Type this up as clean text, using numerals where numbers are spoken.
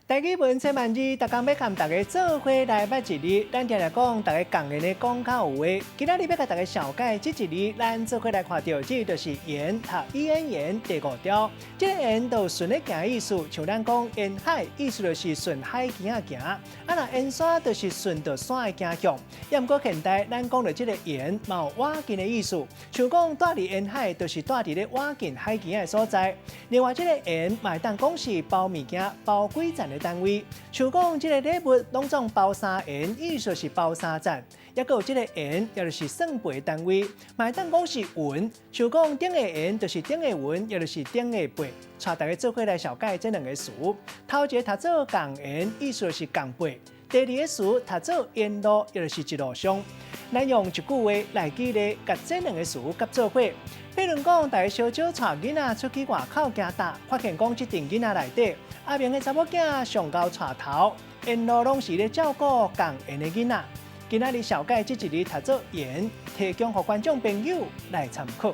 台语文千万字，大家要跟大家做伙来捌一字。咱常常讲，大家讲言的讲较有话。今仔日要甲大家小解这一字，咱做伙来看到，这就是言，读言言第5条。这个言就顺咧行的意思，像咱讲沿海，意思就是顺海行啊行。啊，那沿山就是顺着山的行向。也毋过现代，咱讲到这个言，嘛有挖近的意思，像讲住伫沿海，就是住伫咧挖近海边的所在。另外，这个言嘛会当讲是包物件、包几站的单位，像讲这个礼物拢总包3元，意思是包3站。也有这个元，也就是算倍单位，嘛会当讲是文，像讲顶个元就是顶个文，也就是顶个倍。带大家做伙来小解这2个词。头一个读做共元，意思就是共倍；第2个词读做沿路，也就是一路上。咱用一句话来举例，甲这2个词夹做伙。比如讲，大家小少带囡仔出去外口行搭，发现讲这阵囡仔内底，阿明的查某囝上高带头，沿路拢是咧照顾共缘的囡仔。今仔日小解这一字读做言，提供给观众朋友来参考。